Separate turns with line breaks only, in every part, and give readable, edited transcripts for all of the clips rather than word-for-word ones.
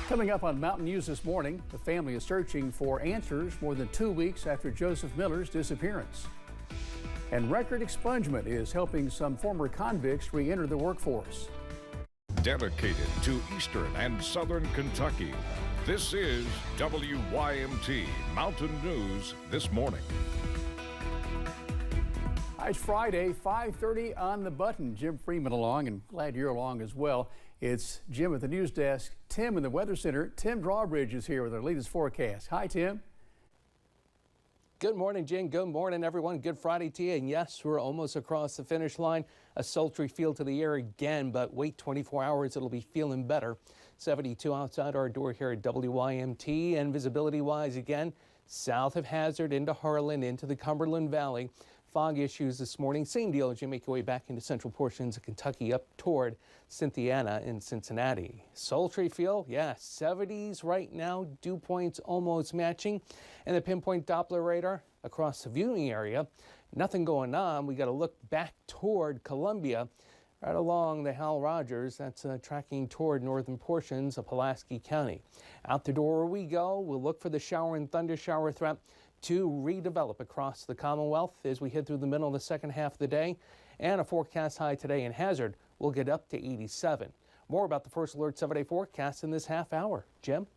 Coming up on Mountain News this morning, the family is searching for answers more than 2 weeks after Joseph Miller's disappearance. And record expungement is helping some former convicts re-enter the workforce.
Dedicated to Eastern and Southern Kentucky, this is WYMT Mountain News This Morning.
It's Friday, 5:30 on the button. Jim Freeman along, and glad you're along as well. It's Jim at the news desk, Tim in the Weather Center. Tim Drawbridge is here with our latest forecast. Hi, Tim.
Good morning, Jim. Good morning, everyone. Good Friday to you. And yes, we're almost across the finish line. A sultry feel to the air again, but wait 24 hours, it'll be feeling better. 72 outside our door here at WYMT, and visibility-wise, again, south of Hazard into Harlan, into the Cumberland Valley. Fog issues this morning. Same deal as you make your way back into central portions of Kentucky up toward Cynthiana and Cincinnati. Sultry feel, yeah, 70s right now. Dew points almost matching. And the pinpoint Doppler radar across the viewing area. Nothing going on. We got to look back toward Columbia, right along the Hal Rogers. That's tracking toward northern portions of Pulaski County. Out the door we go. We'll look for the shower and thunder shower threat to redevelop across the Commonwealth as we head through the middle of the second half of the day. And a forecast high today in Hazard will get up to 87. More about the First Alert 7-day forecast in this half hour. Jim?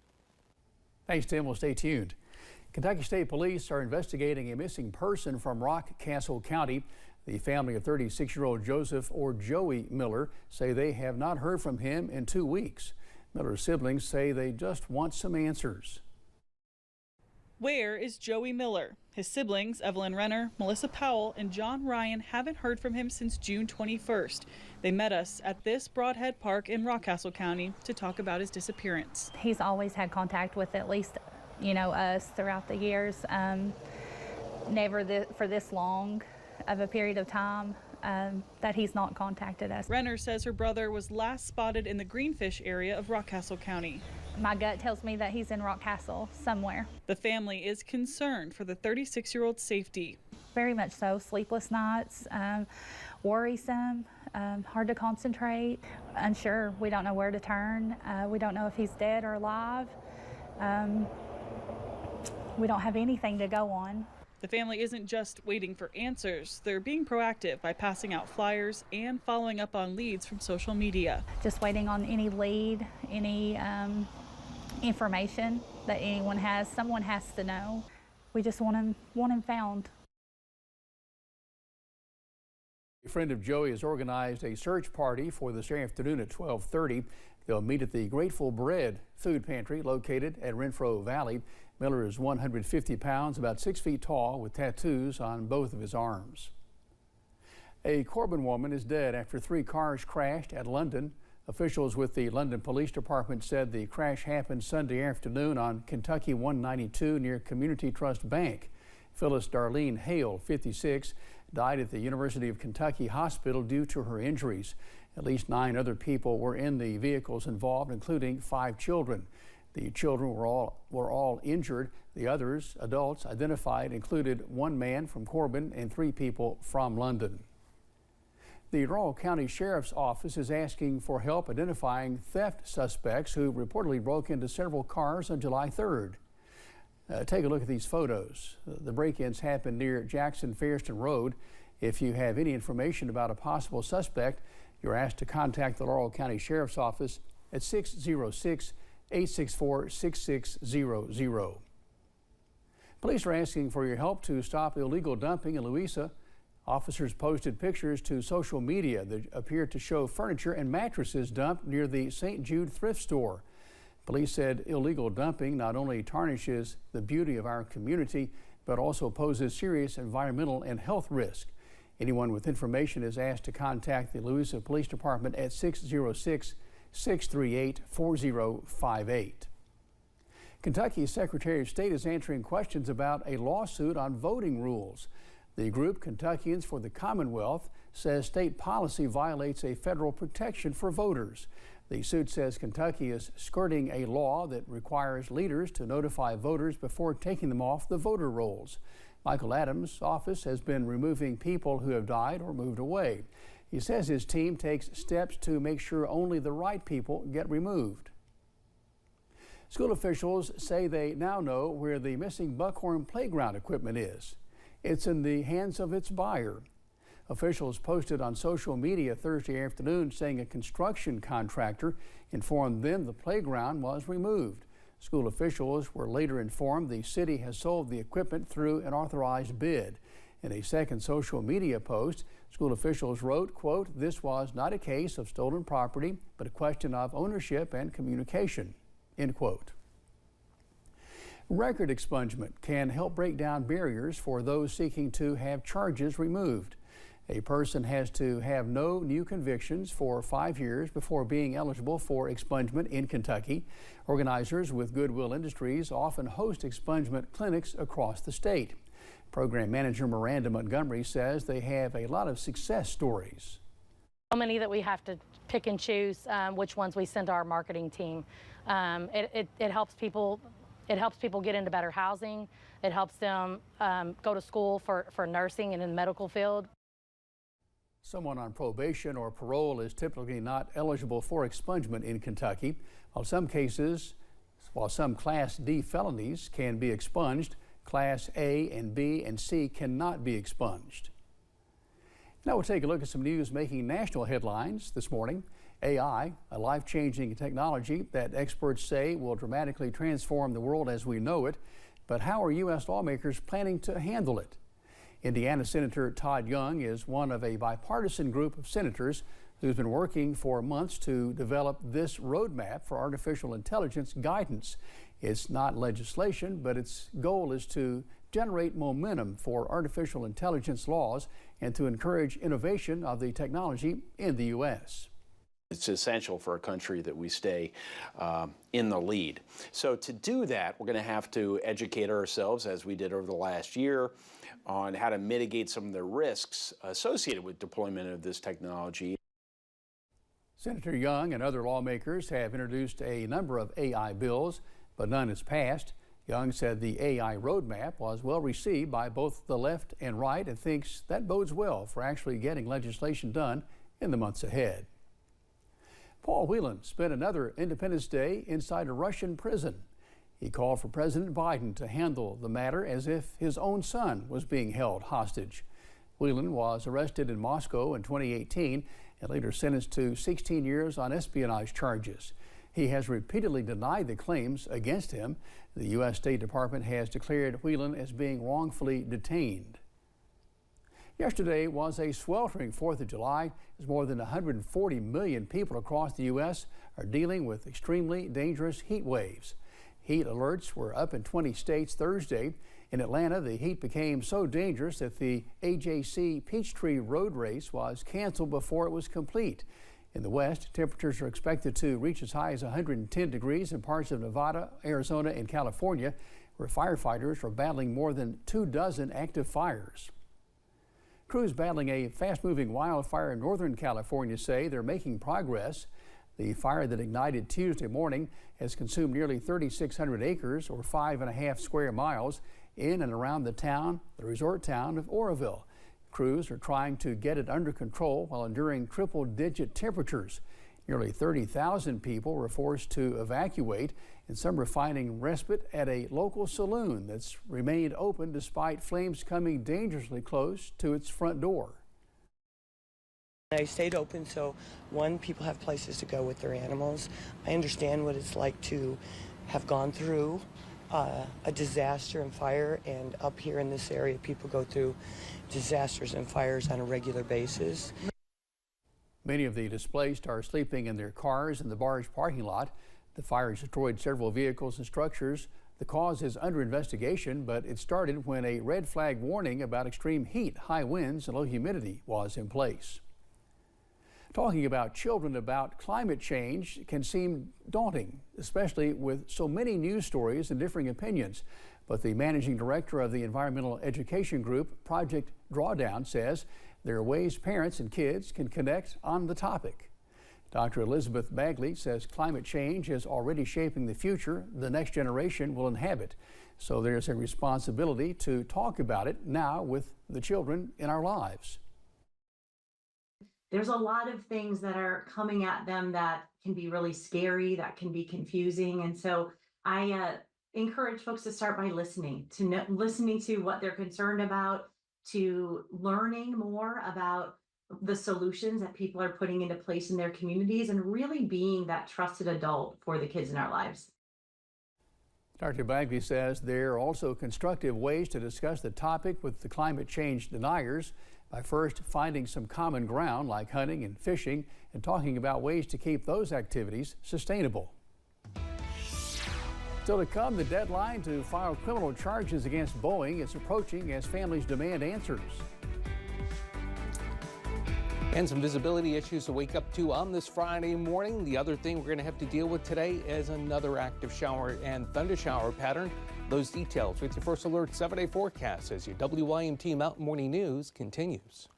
Thanks, Tim. Well, stay tuned. Kentucky State Police are investigating a missing person from Rockcastle County. The family of 36-year-old Joseph, or Joey Miller, say they have not heard from him in 2 weeks. Miller's siblings say they just want some answers.
Where is Joey Miller? His siblings, Evelyn Renner, Melissa Powell, and John Ryan, haven't heard from him since June 21st. They met us at this Broadhead Park in Rockcastle County to talk about his disappearance.
He's always had contact with at least, us throughout the years. Never for this long of a period of time that he's not contacted us.
Renner says her brother was last spotted in the Greenfish area of Rockcastle County.
My gut tells me that he's in Rockcastle somewhere.
The family is concerned for the 36-year-old's safety.
Very much so. Sleepless nights, worrisome, hard to concentrate, unsure. We don't know where to turn. We don't know if he's dead or alive. We don't have anything to go on.
The family isn't just waiting for answers. They're being proactive by passing out flyers and following up on leads from social media.
Just waiting on any lead, any information that anyone has. Someone has to know. We just want him found.
A friend of Joey has organized a search party for this afternoon at 12:30. They'll meet at the Grateful Bread food pantry located at Renfro Valley. Miller is 150 pounds, about 6 feet tall, with tattoos on both of his arms. A Corbin woman is dead after 3 cars crashed at London. Officials with the London Police Department said the crash happened Sunday afternoon on Kentucky 192 near Community Trust Bank. Phyllis Darlene Hale, 56, died at the University of Kentucky Hospital due to her injuries. At least 9 other people were in the vehicles involved, including 5 children. The children were all injured. The others, adults identified, included 1 man from Corbin and 3 people from London. The Laurel County Sheriff's Office is asking for help identifying theft suspects who reportedly broke into several cars on July 3rd. Take a look at these photos. The break-ins happened near Jackson-Fairston Road. If you have any information about a possible suspect, you're asked to contact the Laurel County Sheriff's Office at 606-864-6600. Police are asking for your help to stop illegal dumping in Louisa. Officers posted pictures to social media that appear to show furniture and mattresses dumped near the St. Jude thrift store. Police said illegal dumping not only tarnishes the beauty of our community, but also poses serious environmental and health risk. Anyone with information is asked to contact the Louisa Police Department at 606-638-4058. Kentucky's Secretary of State is answering questions about a lawsuit on voting rules. The group Kentuckians for the Commonwealth says state policy violates a federal protection for voters. The suit says Kentucky is skirting a law that requires leaders to notify voters before taking them off the voter rolls. Michael Adams' office has been removing people who have died or moved away. He says his team takes steps to make sure only the right people get removed. School officials say they now know where the missing Buckhorn playground equipment is. It's in the hands of its buyer. Officials posted on social media Thursday afternoon saying a construction contractor informed them the playground was removed. School officials were later informed the city has sold the equipment through an authorized bid. In a second social media post, school officials wrote, quote, "This was not a case of stolen property, but a question of ownership and communication," end quote. Record expungement can help break down barriers for those seeking to have charges removed. A person has to have no new convictions for 5 years before being eligible for expungement in Kentucky. Organizers with Goodwill Industries often host expungement clinics across the state. Program manager Miranda Montgomery says they have a lot of success stories.
So many that we have to pick and choose which ones we send to our marketing team. It helps people. It helps people get into better housing. It helps them go to school for nursing and in the medical field.
Someone on probation or parole is typically not eligible for expungement in Kentucky. While some Class D felonies can be expunged, Class A and B and C cannot be expunged. Now we'll take a look at some news making national headlines this morning. AI, a life-changing technology that experts say will dramatically transform the world as we know it. But how are U.S. lawmakers planning to handle it? Indiana Senator Todd Young is one of a bipartisan group of senators who's been working for months to develop this roadmap for artificial intelligence guidance. It's not legislation, but its goal is to generate momentum for artificial intelligence laws and to encourage innovation of the technology in the U.S.
It's essential for a country that we stay in the lead. So to do that, we're going to have to educate ourselves, as we did over the last year, on how to mitigate some of the risks associated with deployment of this technology.
Senator Young and other lawmakers have introduced a number of AI bills, but none has passed. Young said the AI roadmap was well received by both the left and right and thinks that bodes well for actually getting legislation done in the months ahead. Paul Whelan spent another Independence Day inside a Russian prison. He called for President Biden to handle the matter as if his own son was being held hostage. Whelan was arrested in Moscow in 2018 and later sentenced to 16 years on espionage charges. He has repeatedly denied the claims against him. The U.S. State Department has declared Whelan as being wrongfully detained. Yesterday was a sweltering 4th of July as more than 140 million people across the U.S. are dealing with extremely dangerous heat waves. Heat alerts were up in 20 states Thursday. In Atlanta, the heat became so dangerous that the AJC Peachtree Road Race was canceled before it was complete. In the West, temperatures are expected to reach as high as 110 degrees in parts of Nevada, Arizona, and California, where firefighters are battling more than 24 active fires. Crews battling a fast-moving wildfire in Northern California say they're making progress. The fire that ignited Tuesday morning has consumed nearly 3,600 acres, or 5.5 square miles, in and around the resort town of Oroville. Crews are trying to get it under control while enduring triple-digit temperatures. Nearly 30,000 people were forced to evacuate, and some are finding respite at a local saloon that's remained open despite flames coming dangerously close to its front door.
I stayed open so, one, people have places to go with their animals. I understand what it's like to have gone through a disaster and fire, and up here in this area, people go through disasters and fires on a regular basis.
Many of the displaced are sleeping in their cars in the barge parking lot. The fire destroyed several vehicles and structures. The cause is under investigation, but it started when a red flag warning about extreme heat, high winds, and low humidity was in place. Talking about children about climate change can seem daunting, especially with so many news stories and differing opinions. But the managing director of the environmental education group, Project Drawdown, says there are ways parents and kids can connect on the topic. Dr. Elizabeth Bagley says climate change is already shaping the future the next generation will inhabit. So there's a responsibility to talk about it now with the children in our lives.
There's a lot of things that are coming at them that can be really scary, that can be confusing. And so I encourage folks to start by listening, listening to what they're concerned about, to learning more about the solutions that people are putting into place in their communities, and really being that trusted adult for the kids in our lives.
Dr. Bagley says there are also constructive ways to discuss the topic with the climate change deniers by first finding some common ground like hunting and fishing and talking about ways to keep those activities sustainable. Still to come, the deadline to file criminal charges against Boeing is approaching as families demand answers.
And some visibility issues to wake up to on this Friday morning. The other thing we're going to have to deal with today is another active shower and thunder shower pattern. Those details with your first alert 7-day forecast as your WYMT Mountain Morning News continues.